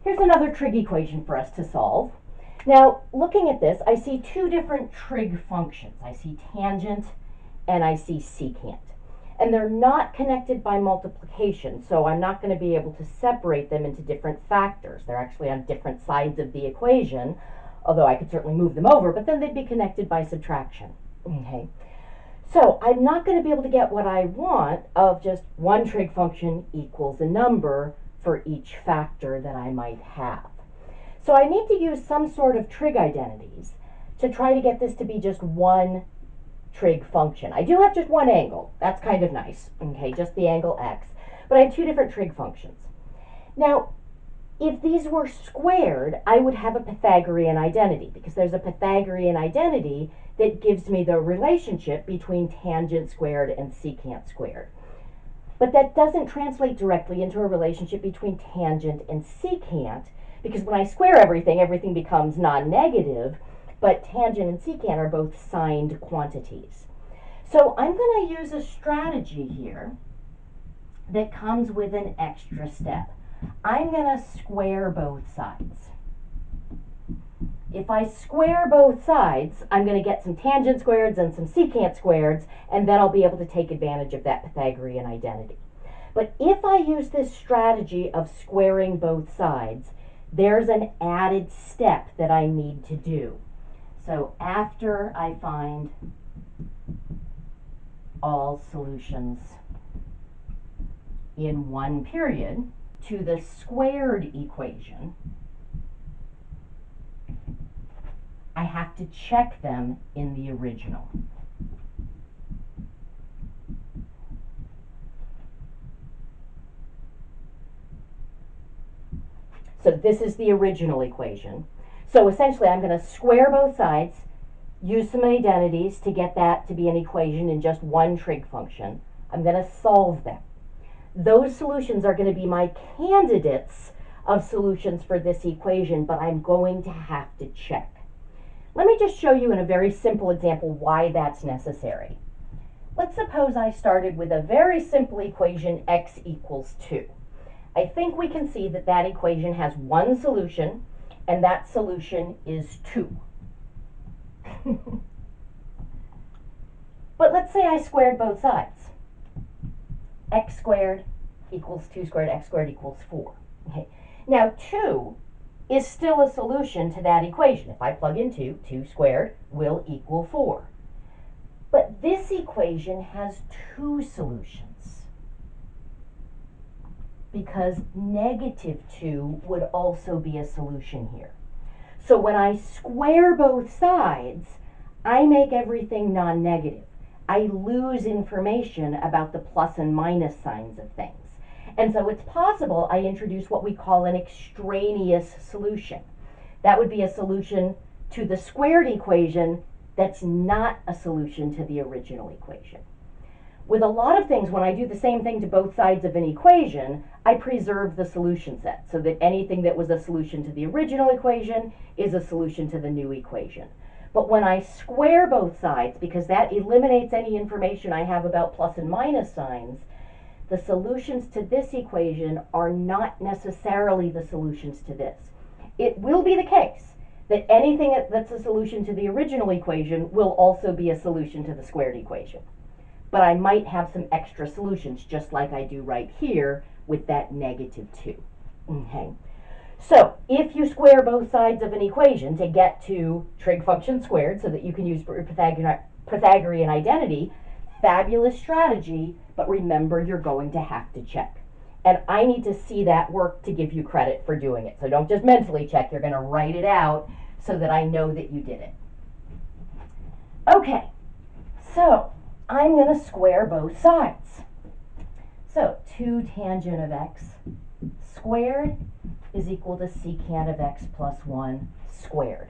Here's another trig equation for us to solve. Now, looking at this, I see two different trig functions. I see tangent and I see secant. And they're not connected by multiplication, so I'm not going to be able to separate them into different factors. They're actually on different sides of the equation, although I could certainly move them over, but then they'd be connected by subtraction. Okay. So I'm not going to be able to get what I want of just one trig function equals a number for each factor that I might have. So I need to use some sort of trig identities to try to get this to be just one trig function. I do have just one angle. That's kind of nice. Okay, just the angle x. But I have two different trig functions. Now, if these were squared, I would have a Pythagorean identity, because there's a Pythagorean identity that gives me the relationship between tangent squared and secant squared. But that doesn't translate directly into a relationship between tangent and secant, because when I square everything, everything becomes non-negative, but tangent and secant are both signed quantities. So I'm going to use a strategy here that comes with an extra step. I'm going to square both sides. If I square both sides, I'm going to get some tangent squareds and some secant squareds, and then I'll be able to take advantage of that Pythagorean identity. But if I use this strategy of squaring both sides, there's an added step that I need to do. So after I find all solutions in one period to the squared equation, I have to check them in the original. So this is the original equation. So essentially I'm going to square both sides, use some identities to get that to be an equation in just one trig function. I'm going to solve them. Those solutions are going to be my candidates of solutions for this equation, but I'm going to have to check. Let me just show you in a very simple example why that's necessary. Let's suppose I started with a very simple equation, x equals 2. I think we can see that that equation has one solution, and that solution is 2. But let's say I squared both sides. X squared equals 2 squared, x squared equals 4. Okay. Now 2 is still a solution to that equation. If I plug in 2, 2 squared will equal 4. But this equation has two solutions, because negative 2 would also be a solution here. So when I square both sides, I make everything non-negative. I lose information about the plus and minus signs of things. And so it's possible I introduce what we call an extraneous solution. That would be a solution to the squared equation that's not a solution to the original equation. With a lot of things, when I do the same thing to both sides of an equation, I preserve the solution set so that anything that was a solution to the original equation is a solution to the new equation. But when I square both sides, because that eliminates any information I have about plus and minus signs, the solutions to this equation are not necessarily the solutions to this. It will be the case that anything that's a solution to the original equation will also be a solution to the squared equation. But I might have some extra solutions, just like I do right here with that negative 2. Okay. So if you square both sides of an equation to get to trig function squared so that you can use Pythagorean identity, fabulous strategy, but remember you're going to have to check. And I need to see that work to give you credit for doing it. So don't just mentally check, you're going to write it out so that I know that you did it. Okay, so I'm going to square both sides. So 2 tangent of x squared is equal to secant of x plus 1 squared.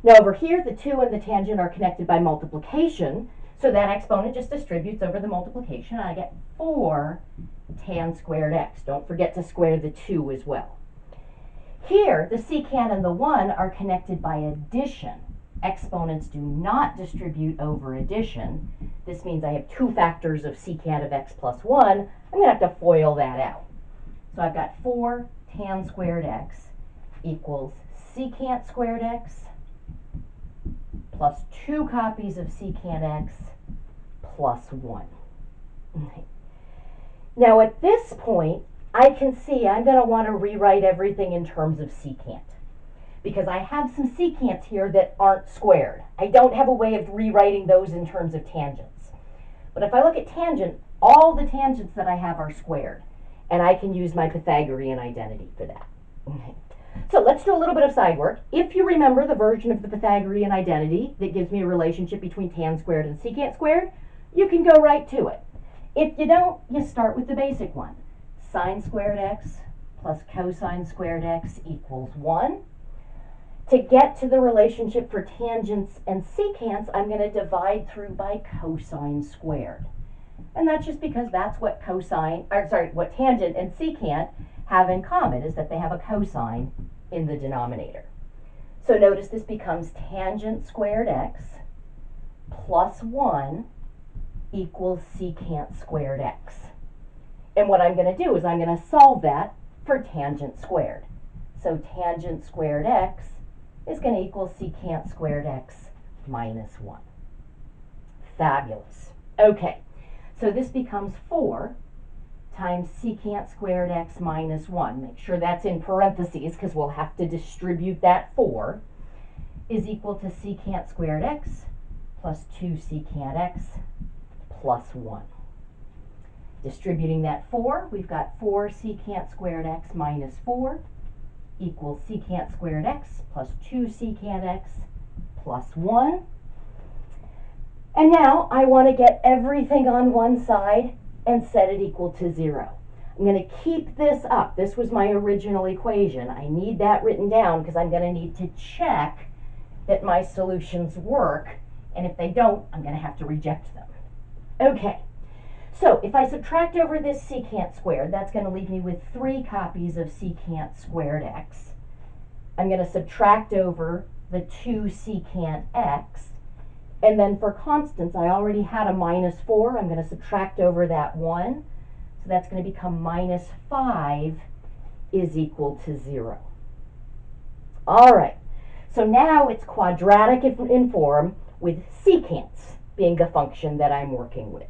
Now over here, the 2 and the tangent are connected by multiplication, so that exponent just distributes over the multiplication, and I get 4 tan squared x. Don't forget to square the 2 as well. Here, the secant and the 1 are connected by addition. Exponents do not distribute over addition. This means I have 2 factors of secant of x plus 1. I'm going to have to FOIL that out. So I've got 4 tan squared x equals secant squared x plus 2 copies of secant x plus 1. Okay. Now at this point, I can see I'm going to want to rewrite everything in terms of secant, because I have some secants here that aren't squared. I don't have a way of rewriting those in terms of tangents. But if I look at tangent, all the tangents that I have are squared, and I can use my Pythagorean identity for that. Okay. So let's do a little bit of side work. If you remember the version of the Pythagorean identity that gives me a relationship between tan squared and secant squared, you can go right to it. If you don't, you start with the basic one. Sine squared x plus cosine squared x equals 1. To get to the relationship for tangents and secants, I'm going to divide through by cosine squared. And that's just because that's what what tangent and secant have in common, is that they have a cosine in the denominator. So notice this becomes tangent squared x plus 1 equals secant squared x. And what I'm going to do is I'm going to solve that for tangent squared. So tangent squared x is going to equal secant squared x minus 1. Fabulous. Okay, so this becomes 4 times secant squared x minus 1. Make sure that's in parentheses because we'll have to distribute that 4, is equal to secant squared x plus 2 secant x plus 1. Distributing that 4, we've got 4 secant squared x minus 4 equals secant squared x plus 2 secant x plus 1. And now I want to get everything on one side and set it equal to 0. I'm going to keep this up. This was my original equation. I need that written down because I'm going to need to check that my solutions work, and if they don't, I'm going to have to reject them. Okay, so if I subtract over this secant squared, that's going to leave me with 3 copies of secant squared x. I'm going to subtract over the 2 secant x, and then for constants, I already had a minus 4. I'm going to subtract over that 1. So that's going to become minus 5 is equal to 0. All right, so now it's quadratic in form with secants being the function that I'm working with.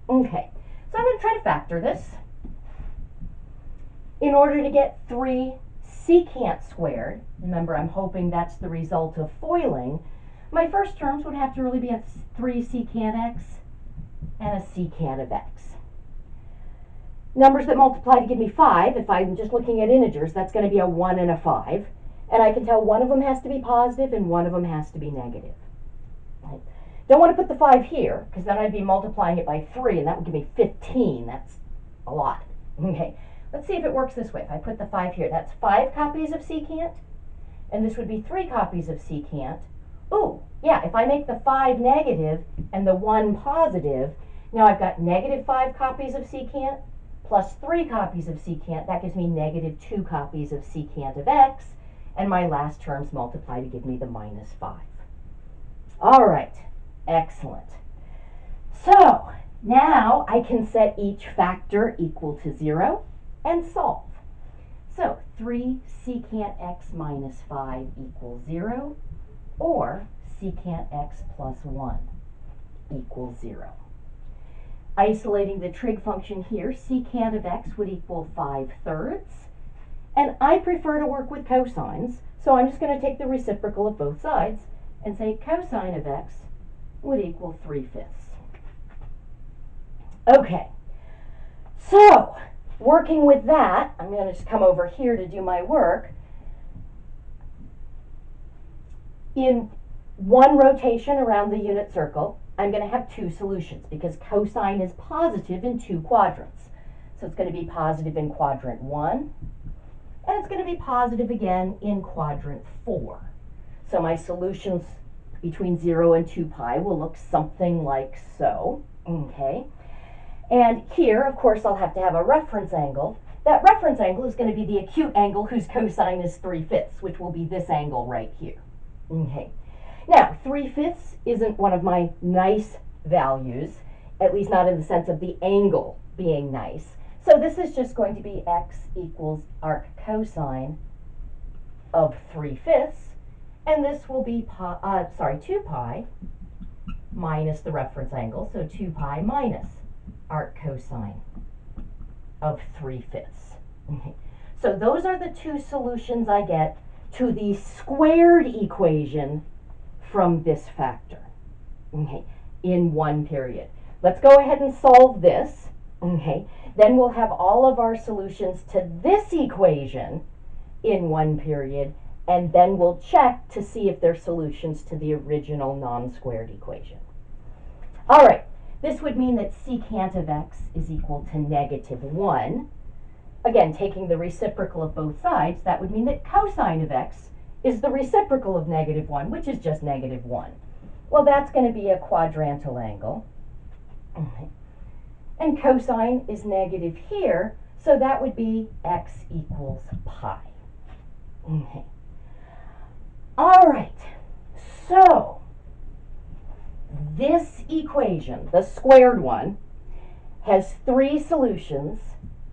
Okay, so I'm going to try to factor this. In order to get 3 secant squared, remember I'm hoping that's the result of foiling, my first terms would have to really be a 3 secant x and a secant of x. Numbers that multiply to give me 5, if I'm just looking at integers, that's going to be a 1 and a 5. And I can tell one of them has to be positive and one of them has to be negative. Right. Don't want to put the 5 here, because then I'd be multiplying it by 3, and that would give me 15. That's a lot. Okay, let's see if it works this way. If I put the 5 here, that's 5 copies of secant, and this would be 3 copies of secant. Oh, yeah, if I make the 5 negative and the 1 positive, now I've got negative 5 copies of secant plus 3 copies of secant. That gives me negative 2 copies of secant of x, and my last terms multiply to give me the minus 5. All right, excellent. So now I can set each factor equal to 0 and solve. So 3 secant x minus 5 equals 0, or secant x plus 1 equals 0. Isolating the trig function here, secant of x would equal 5/3. And I prefer to work with cosines, so I'm just going to take the reciprocal of both sides and say cosine of x would equal 3/5. Okay, so working with that, I'm going to just come over here to do my work. In one rotation around the unit circle, I'm going to have 2 solutions because cosine is positive in 2 quadrants. So it's going to be positive in quadrant 1, and it's going to be positive again in quadrant 4. So my solutions between 0 and 2 pi will look something like so. Okay. And here, of course, I'll have to have a reference angle. That reference angle is going to be the acute angle whose cosine is 3/5, which will be this angle right here. Okay. Now, 3/5 isn't one of my nice values, at least not in the sense of the angle being nice. So this is just going to be x equals arc cosine of 3/5, and this will be 2 pi minus the reference angle, so 2 pi minus arc cosine of 3/5. Okay. So those are the two solutions I get to the squared equation from this factor, okay, in one period. Let's go ahead and solve this, okay? Then we'll have all of our solutions to this equation in one period, and then we'll check to see if they're solutions to the original non-squared equation. All right, this would mean that secant of x is equal to -1. Again, taking the reciprocal of both sides, that would mean that cosine of x is the reciprocal of -1, which is just -1. Well, that's going to be a quadrantal angle. Okay. And cosine is negative here, so that would be x equals pi. Okay. All right, so this equation, the squared one, has three solutions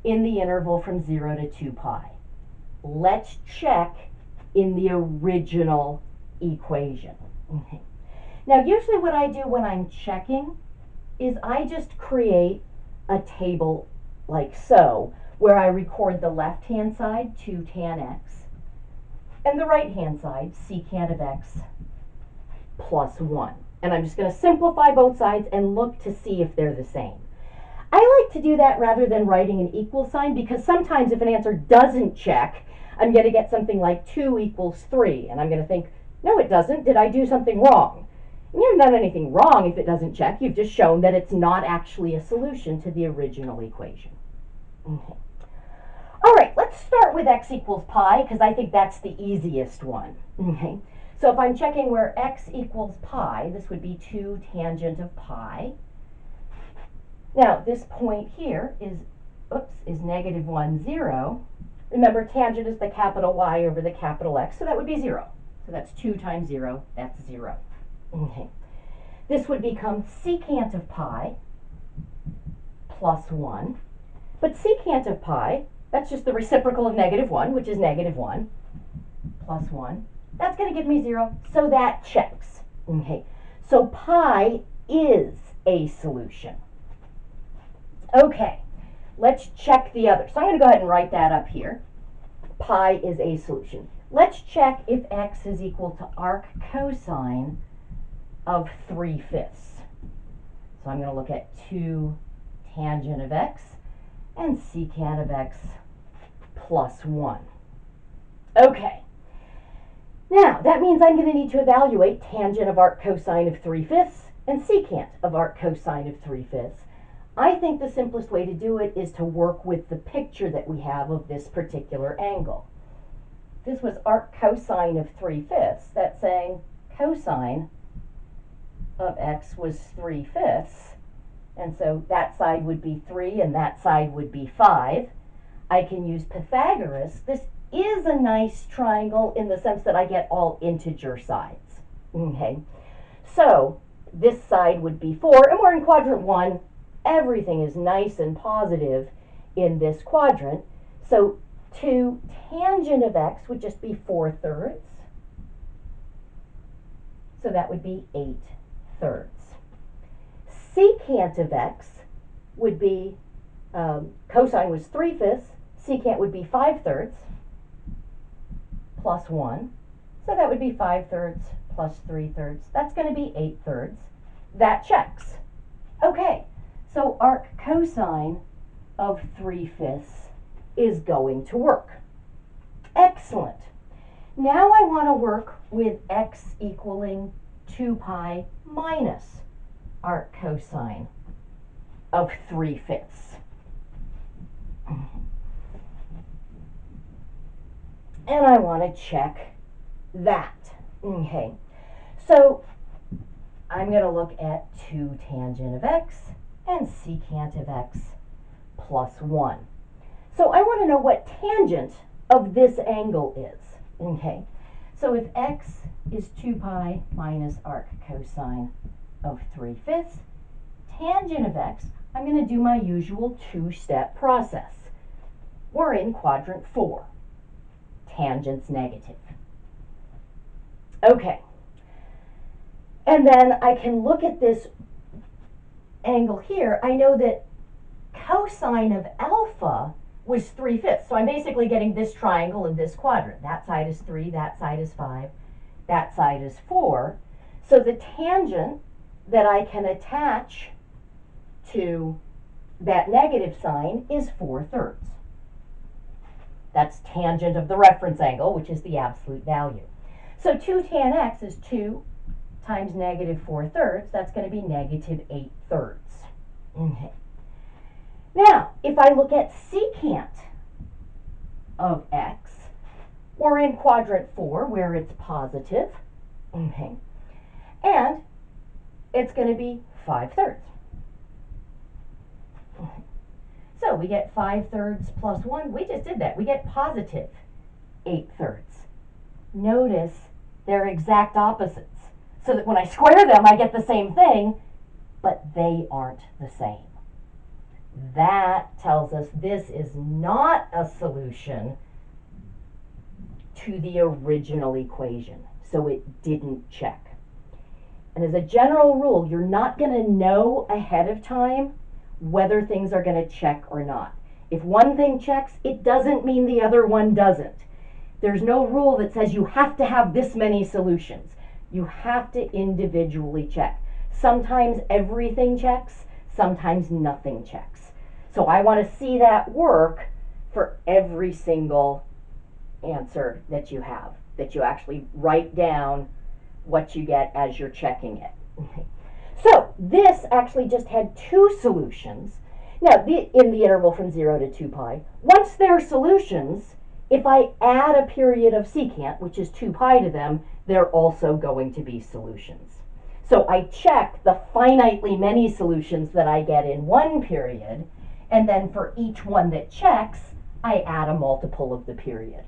in the interval from 0 to 2 pi. Let's check in the original equation. Okay. Now, usually what I do when I'm checking is I just create a table like so, where I record the left-hand side, 2 tan x, and the right-hand side, secant of x plus 1. And I'm just going to simplify both sides and look to see if they're the same. I like to do that rather than writing an equal sign, because sometimes if an answer doesn't check, I'm going to get something like 2 equals 3, and I'm going to think, no, it doesn't. Did I do something wrong? And you haven't done anything wrong if it doesn't check. You've just shown that it's not actually a solution to the original equation. Okay. All right, let's start with x equals pi, because I think that's the easiest one. Okay. So if I'm checking where x equals pi, this would be 2 tangent of pi. Now, this point here is -1, 0. Remember, tangent is the capital Y over the capital X, so that would be 0. So that's 2 times 0, that's 0. Okay. This would become secant of pi plus 1. But secant of pi, that's just the reciprocal of -1, which is -1, plus 1. That's going to give me 0, so that checks. Okay. So pi is a solution. Okay, let's check the other. So I'm going to go ahead and write that up here. Pi is a solution. Let's check if x is equal to arc cosine of 3/5. So I'm going to look at 2 tangent of x and secant of x plus 1. Okay. Now, that means I'm going to need to evaluate tangent of arc cosine of 3/5 and secant of arc cosine of 3/5. I think the simplest way to do it is to work with the picture that we have of this particular angle. This was arc cosine of 3/5. That's saying cosine of x was 3/5. And so that side would be 3 and that side would be 5. I can use Pythagoras. This is a nice triangle in the sense that I get all integer sides. Okay, so this side would be 4, and we're in quadrant 1. Everything is nice and positive in this quadrant. So 2 tangent of x would just be 4/3. So that would be 8/3. Secant of x would be, cosine was 3/5. Secant would be 5/3 plus 1. So that would be 5/3 plus 3/3. That's going to be 8/3. That checks. Okay. So arc cosine of 3/5 is going to work. Excellent. Now I want to work with x equaling 2 pi minus arc cosine of 3/5. And I want to check that. Okay. So I'm going to look at 2 tangent of x and secant of x plus 1. So I want to know what tangent of this angle is. Okay, so if x is 2 pi minus arc cosine of 3/5, tangent of x, I'm going to do my usual two-step process. We're in quadrant 4. Tangent's negative. Okay. And then I can look at this angle here. I know that cosine of alpha was 3/5. So I'm basically getting this triangle in this quadrant. That side is 3, that side is 5, that side is 4. So the tangent that I can attach to that negative sign is 4/3. That's tangent of the reference angle, which is the absolute value. So 2 tan x is 2 times negative 4/3. That's going to be negative 8/3. Okay. Now, if I look at secant of x, we're in quadrant 4 where it's positive. Okay. And it's going to be 5/3. Okay. So we get 5/3 plus 1. We just did that. We get positive 8/3. Notice they're exact opposites. So that when I square them, I get the same thing, but they aren't the same. That tells us this is not a solution to the original equation. So it didn't check. And as a general rule, you're not going to know ahead of time whether things are going to check or not. If one thing checks, it doesn't mean the other one doesn't. There's no rule that says you have to have this many solutions. You have to individually check. Sometimes everything checks, sometimes nothing checks. So I want to see that work for every single answer that you have, that you actually write down what you get as you're checking it. So this actually just had 2 solutions. Now, in the interval from 0 to 2 pi, once they're solutions, if I add a period of secant, which is 2 pi to them, they're also going to be solutions. So I check the finitely many solutions that I get in one period, and then for each one that checks, I add a multiple of the period.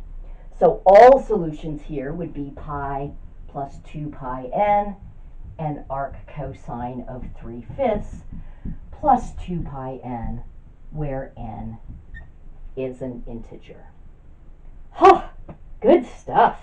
So all solutions here would be pi plus 2 pi n, and arc cosine of 3/5 plus 2 pi n, where n is an integer. Huh, good stuff.